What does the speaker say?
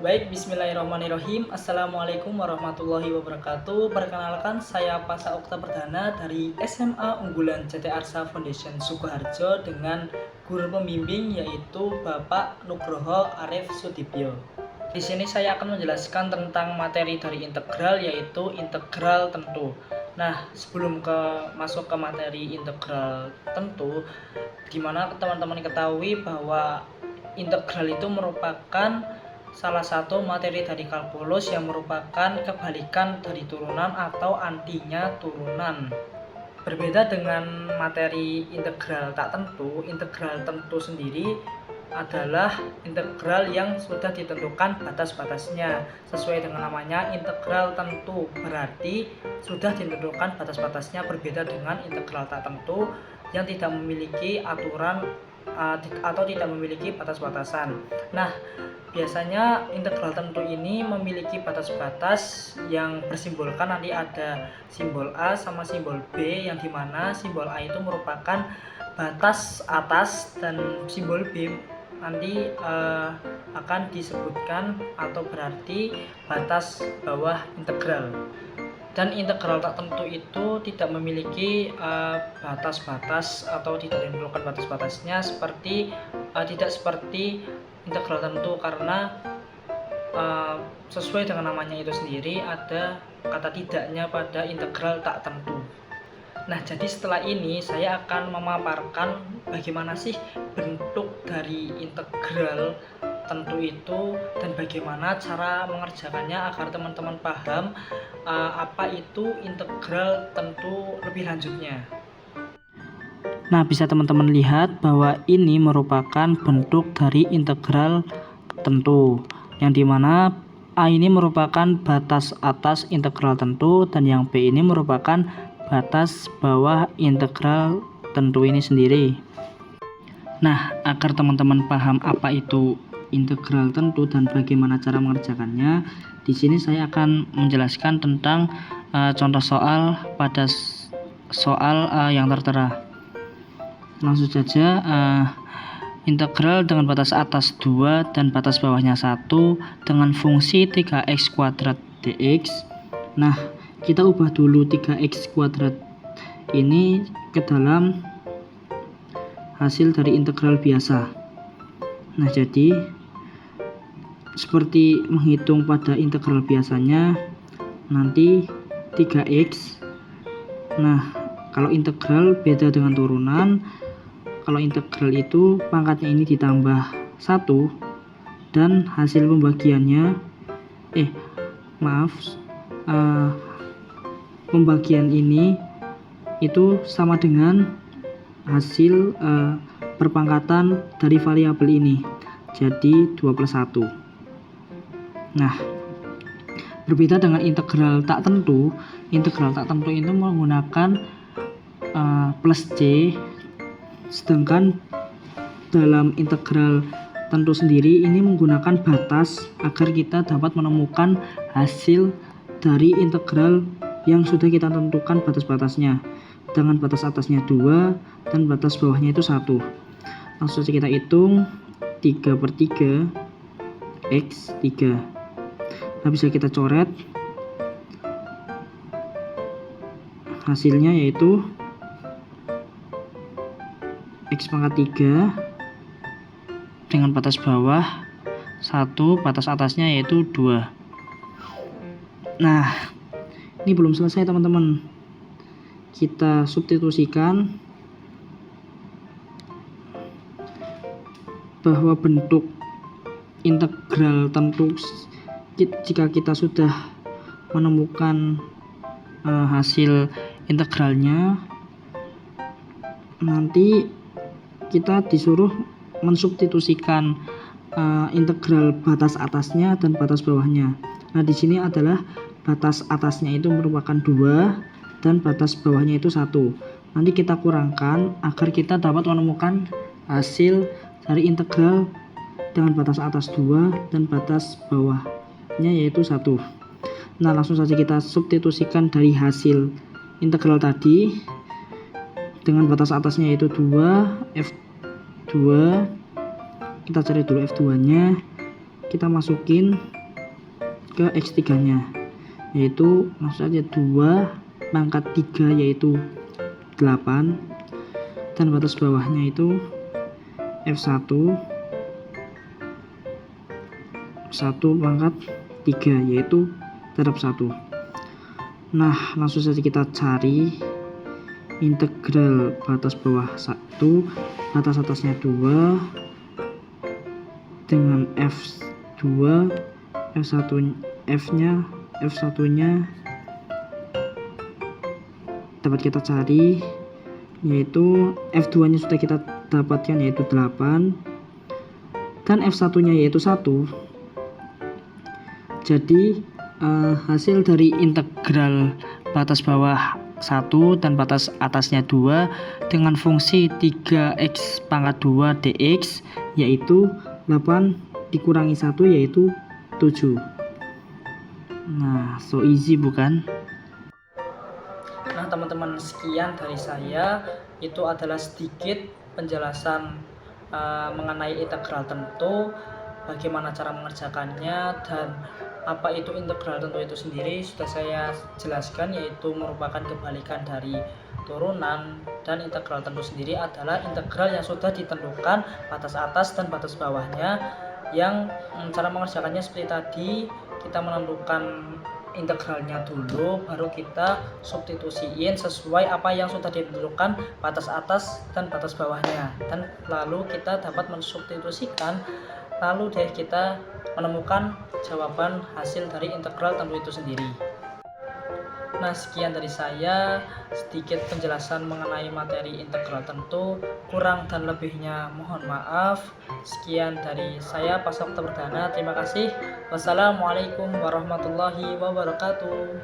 Baik, bismillahirrahmanirrahim. Assalamualaikum warahmatullahi wabarakatuh. Perkenalkan, saya Pasa Okta Perdana dari SMA Unggulan CT Arsa Foundation Sukoharjo dengan guru pembimbing yaitu Bapak Nugroho Arif Sudibyo. Di sini saya akan menjelaskan tentang materi dari integral yaitu integral tentu. Nah, sebelum masuk ke materi integral tentu, dimana teman-teman ketahui bahwa integral itu merupakan salah satu materi dari kalkulus yang merupakan kebalikan dari turunan atau antinya turunan. Berbeda dengan materi integral tak tentu, integral tentu sendiri adalah integral yang sudah ditentukan batas-batasnya. Sesuai dengan namanya, integral tentu berarti sudah ditentukan batas-batasnya, berbeda dengan integral tak tentu yang tidak memiliki aturan atau tidak memiliki batas-batasan. Nah, biasanya integral tentu ini memiliki batas-batas yang bersimbolkan, nanti ada simbol A sama simbol B, yang dimana simbol A itu merupakan batas atas dan simbol B nanti akan disebutkan atau berarti batas bawah integral. Dan integral tak tentu itu tidak memiliki batas-batas atau tidak ditentukan batas-batasnya tidak seperti integral tentu, karena sesuai dengan namanya itu sendiri ada kata tidaknya pada integral tak tentu. Nah, jadi setelah ini saya akan memaparkan bagaimana sih bentuk dari integral tentu itu dan bagaimana cara mengerjakannya agar teman-teman paham apa itu integral tentu lebih lanjutnya. Nah, bisa teman-teman lihat bahwa ini merupakan bentuk dari integral tentu, yang dimana A ini merupakan batas atas integral tentu dan yang B ini merupakan batas bawah integral tentu ini sendiri. Nah, agar teman-teman paham apa itu integral tentu dan bagaimana cara mengerjakannya, di sini saya akan menjelaskan tentang contoh soal pada soal yang tertera. Langsung saja, integral dengan batas atas 2 dan batas bawahnya 1 dengan fungsi 3x kuadrat dx. Nah, kita ubah dulu 3x kuadrat ini ke dalam hasil dari integral biasa. Nah, jadi seperti menghitung pada integral biasanya, nanti 3x. Nah, kalau integral beda dengan turunan. Kalau integral itu pangkatnya ini ditambah 1 dan hasil pembagiannya pembagian ini itu sama dengan hasil perpangkatan dari variabel ini, jadi 2+1. Nah, berbeda dengan integral tak tentu. Integral tak tentu itu menggunakan plus C, sedangkan dalam integral tentu sendiri ini menggunakan batas agar kita dapat menemukan hasil dari integral yang sudah kita tentukan batas-batasnya, dengan batas atasnya 2 dan batas bawahnya itu 1. Langsung saja kita hitung 3/3 x 3. Nah, bisa kita coret hasilnya, yaitu x pangkat 3 dengan batas bawah 1, batas atasnya yaitu 2. Nah, ini belum selesai teman-teman. Kita substitusikan bahwa bentuk integral tentu, jika kita sudah menemukan hasil integralnya, nanti kita disuruh mensubstitusikan integral batas atasnya dan batas bawahnya. Nah, di sini adalah batas atasnya itu merupakan 2 dan batas bawahnya itu 1. Nanti kita kurangkan agar kita dapat menemukan hasil dari integral dengan batas atas 2 dan batas bawahnya yaitu 1. Nah, langsung saja kita substitusikan dari hasil integral tadi dengan batas atasnya yaitu 2, F2. Kita cari dulu F2 nya. kita masukin ke X3 nya, yaitu maksud saja 2 pangkat 3 yaitu 8, dan batas bawahnya itu F1 pangkat 3 yaitu terhadap 1. Nah, langsung saja kita cari integral batas bawah 1, batas atasnya 2 dengan F2, F1-nya dapat kita cari, yaitu F2-nya sudah kita dapatkan yaitu 8, dan F1-nya yaitu 1. Jadi hasil dari integral batas bawah 1 dan batas atasnya 2 dengan fungsi 3x pangkat 2 dx yaitu 8 dikurangi 1 yaitu 7. Nah, so easy bukan? Nah teman-teman, sekian dari saya. Itu adalah sedikit penjelasan mengenai integral tentu, bagaimana cara mengerjakannya, dan apa itu integral tentu itu sendiri sudah saya jelaskan, yaitu merupakan kebalikan dari turunan. Dan integral tentu sendiri adalah integral yang sudah ditentukan batas atas dan batas bawahnya, yang cara mengerjakannya seperti tadi, kita menentukan integralnya dulu, baru kita substitusiin sesuai apa yang sudah ditentukan batas atas dan batas bawahnya, dan lalu kita dapat mensubstitusikan, lalu deh kita menemukan jawaban hasil dari integral tentu itu sendiri. Nah, sekian dari saya, sedikit penjelasan mengenai materi integral tentu. Kurang dan lebihnya mohon maaf. Sekian dari saya, Pasca Okta Perdana. Terima kasih. Wassalamualaikum warahmatullahi wabarakatuh.